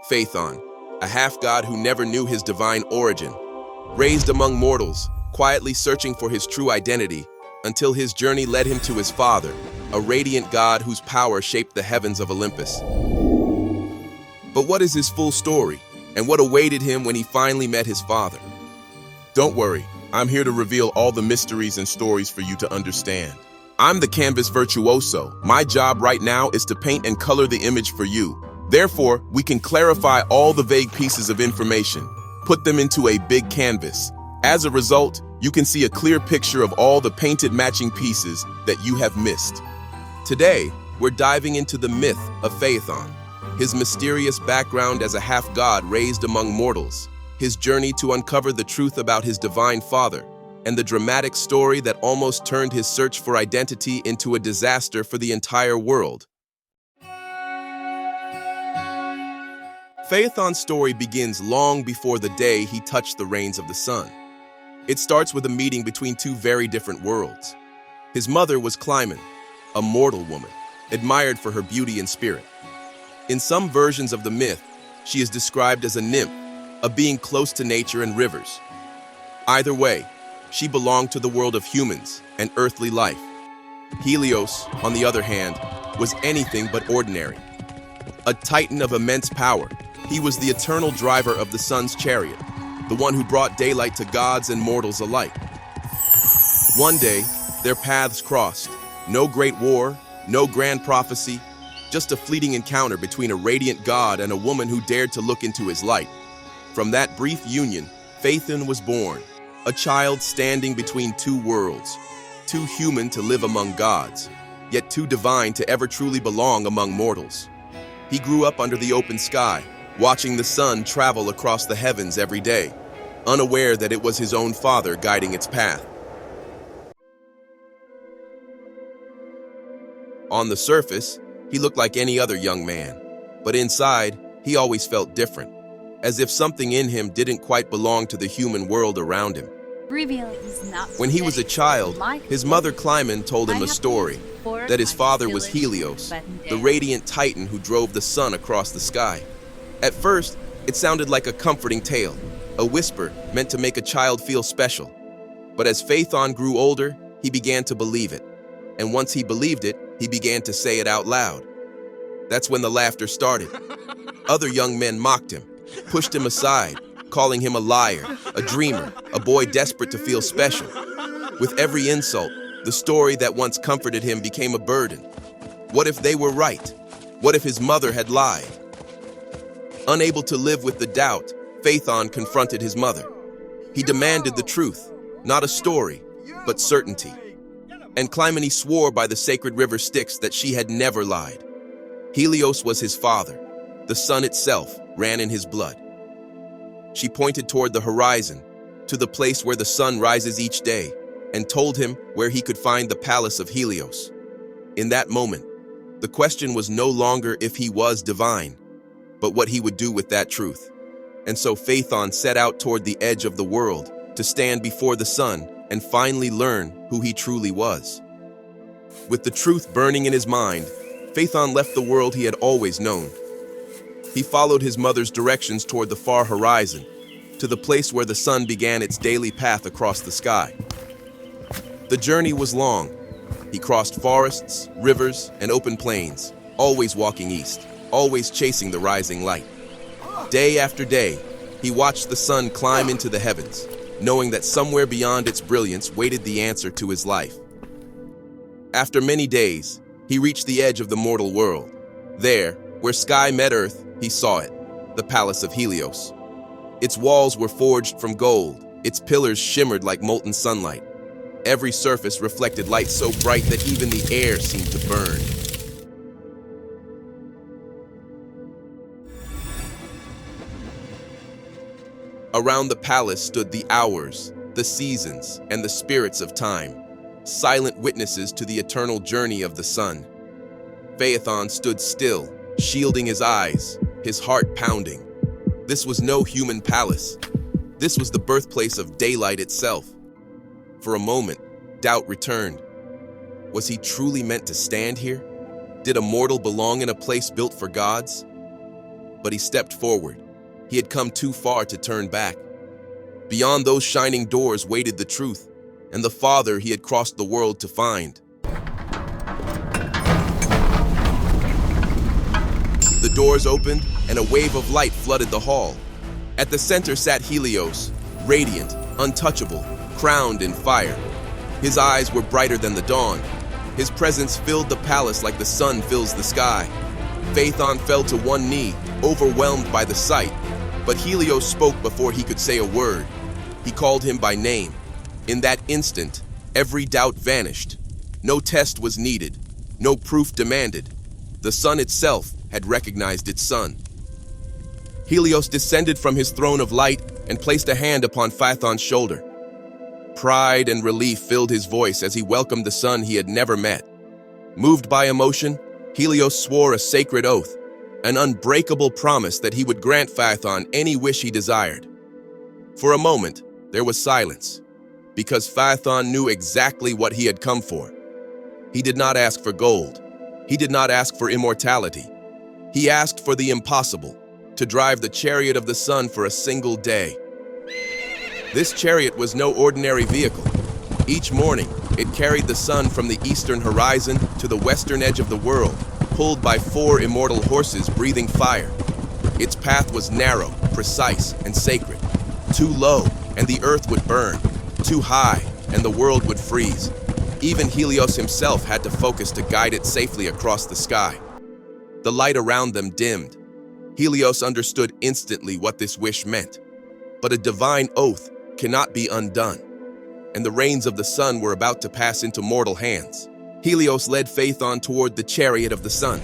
Phaethon, a half-god who never knew his divine origin, raised among mortals, quietly searching for his true identity until his journey led him to his father, a radiant god whose power shaped the heavens of Olympus. But what is his full story, and what awaited him when he finally met his father? Don't worry, I'm here to reveal all the mysteries and stories for you to understand. I'm the canvas virtuoso. My job right now is to paint and color the image for you. Therefore, we can clarify all the vague pieces of information, put them into a big canvas. As a result, you can see a clear picture of all the painted matching pieces that you have missed. Today, we're diving into the myth of Phaethon, his mysterious background as a half-god raised among mortals, his journey to uncover the truth about his divine father, and the dramatic story that almost turned his search for identity into a disaster for the entire world. Phaethon's story begins long before the day he touched the reins of the sun. It starts with a meeting between two very different worlds. His mother was Clymene, a mortal woman, admired for her beauty and spirit. In some versions of the myth, she is described as a nymph, a being close to nature and rivers. Either way, she belonged to the world of humans and earthly life. Helios, on the other hand, was anything but ordinary. A titan of immense power, he was the eternal driver of the sun's chariot, the one who brought daylight to gods and mortals alike. One day, their paths crossed. No great war, no grand prophecy, just a fleeting encounter between a radiant god and a woman who dared to look into his light. From that brief union, Phaethon was born, a child standing between two worlds, too human to live among gods, yet too divine to ever truly belong among mortals. He grew up under the open sky, watching the sun travel across the heavens every day, unaware that it was his own father guiding its path. On the surface, he looked like any other young man, but inside, he always felt different, as if something in him didn't quite belong to the human world around him. When he was a child, his mother Clymene told him a story, that his father was Helios, the radiant titan who drove the sun across the sky. At first, it sounded like a comforting tale, a whisper meant to make a child feel special. But as Phaethon grew older, he began to believe it. And once he believed it, he began to say it out loud. That's when the laughter started. Other young men mocked him, pushed him aside, calling him a liar, a dreamer, a boy desperate to feel special. With every insult, the story that once comforted him became a burden. What if they were right? What if his mother had lied? Unable to live with the doubt, Phaethon confronted his mother. He demanded the truth, not a story, but certainty. And Clymene swore by the sacred river Styx that she had never lied. Helios was his father. The sun itself ran in his blood. She pointed toward the horizon, to the place where the sun rises each day, and told him where he could find the palace of Helios. In that moment, the question was no longer if he was divine, but what he would do with that truth. And so Phaethon set out toward the edge of the world to stand before the sun and finally learn who he truly was. With the truth burning in his mind, Phaethon left the world he had always known. He followed his mother's directions toward the far horizon, to the place where the sun began its daily path across the sky. The journey was long. He crossed forests, rivers, and open plains, always walking east, always chasing the rising light. Day after day, he watched the sun climb into the heavens, knowing that somewhere beyond its brilliance waited the answer to his life. After many days, he reached the edge of the mortal world. There, where sky met earth, he saw it, the palace of Helios. Its walls were forged from gold, its pillars shimmered like molten sunlight. Every surface reflected light so bright that even the air seemed to burn. Around the palace stood the hours, the seasons, and the spirits of time, silent witnesses to the eternal journey of the sun. Phaethon stood still, shielding his eyes, his heart pounding. This was no human palace. This was the birthplace of daylight itself. For a moment, doubt returned. Was he truly meant to stand here? Did a mortal belong in a place built for gods? but he stepped forward. He had come too far to turn back. Beyond those shining doors waited the truth, and the father he had crossed the world to find. The doors opened, and a wave of light flooded the hall. At the center sat Helios, radiant, untouchable, crowned in fire. His eyes were brighter than the dawn. His presence filled the palace like the sun fills the sky. Phaethon fell to one knee, overwhelmed by the sight, but Helios spoke before he could say a word. He called him by name. In that instant, every doubt vanished. No test was needed, no proof demanded. The sun itself had recognized its son. Helios descended from his throne of light and placed a hand upon Phaethon's shoulder. Pride and relief filled his voice as he welcomed the son he had never met. Moved by emotion, Helios swore a sacred oath, an unbreakable promise that he would grant Phaethon any wish he desired. For a moment, there was silence, because Phaethon knew exactly what he had come for. He did not ask for gold. He did not ask for immortality. He asked for the impossible, to drive the chariot of the sun for a single day. This chariot was no ordinary vehicle. Each morning, it carried the sun from the eastern horizon to the western edge of the world, pulled by 4 immortal horses breathing fire. Its path was narrow, precise, and sacred. Too low, and the earth would burn. Too high, and the world would freeze. Even Helios himself had to focus to guide it safely across the sky. The light around them dimmed. Helios understood instantly what this wish meant. But a divine oath cannot be undone, and the reins of the sun were about to pass into mortal hands. Helios led Phaethon toward the chariot of the sun,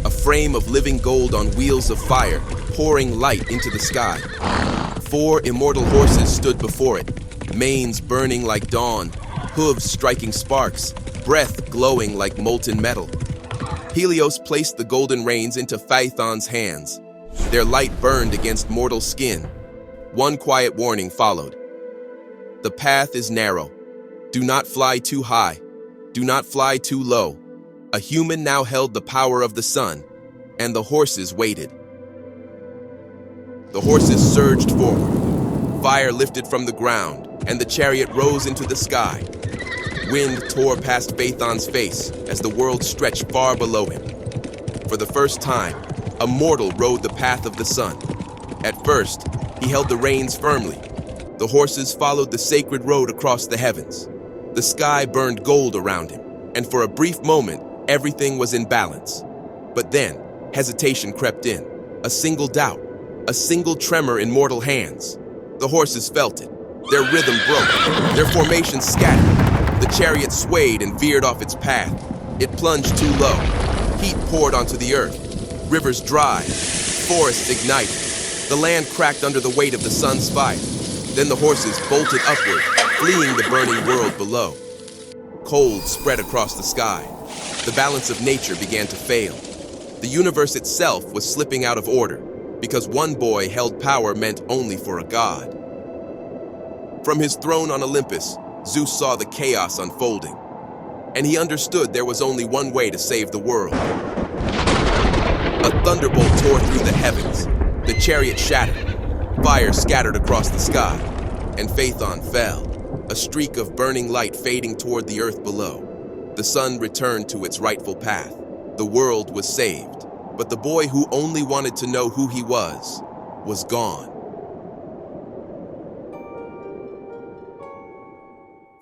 a frame of living gold on wheels of fire, pouring light into the sky. 4 immortal horses stood before it, manes burning like dawn, hooves striking sparks, breath glowing like molten metal. Helios placed the golden reins into Phaethon's hands. Their light burned against mortal skin. One quiet warning followed. The path is narrow. Do not fly too high. Do not fly too low. A human now held the power of the sun, and the horses waited. The horses surged forward. Fire lifted from the ground, and the chariot rose into the sky. Wind tore past Phaethon's face as the world stretched far below him. For the first time, a mortal rode the path of the sun. At first, he held the reins firmly. The horses followed the sacred road across the heavens. The sky burned gold around him, and for a brief moment, everything was in balance. But then, hesitation crept in. A single doubt, a single tremor in mortal hands. The horses felt it. Their rhythm broke. Their formation scattered. The chariot swayed and veered off its path. It plunged too low. Heat poured onto the earth. Rivers dried. Forests ignited. The land cracked under the weight of the sun's fire. Then the horses bolted upward, fleeing the burning world below. Cold spread across the sky. The balance of nature began to fail. The universe itself was slipping out of order, because one boy held power meant only for a god. From his throne on Olympus, Zeus saw the chaos unfolding, and he understood there was only one way to save the world. A thunderbolt tore through the heavens. The chariot shattered. Fire scattered across the sky, and Phaethon fell, a streak of burning light fading toward the earth below. The sun returned to its rightful path. The world was saved, but the boy who only wanted to know who he was gone.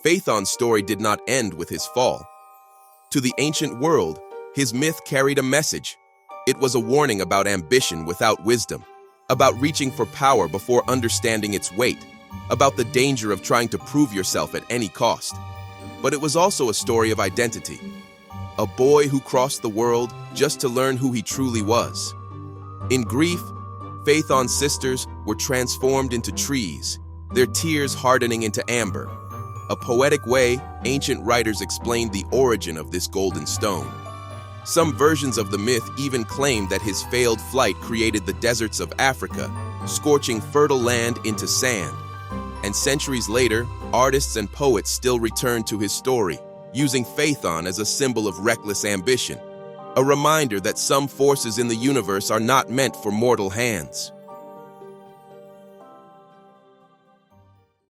Phaethon's story did not end with his fall. To the ancient world, his myth carried a message. It was a warning about ambition without wisdom, about reaching for power before understanding its weight, about the danger of trying to prove yourself at any cost. But it was also a story of identity. A boy who crossed the world just to learn who he truly was. In grief, Phaethon's sisters were transformed into trees, their tears hardening into amber. A poetic way, ancient writers explained the origin of this golden stone. Some versions of the myth even claim that his failed flight created the deserts of Africa, scorching fertile land into sand. And centuries later, artists and poets still return to his story, using Phaethon as a symbol of reckless ambition. a reminder that some forces in the universe are not meant for mortal hands.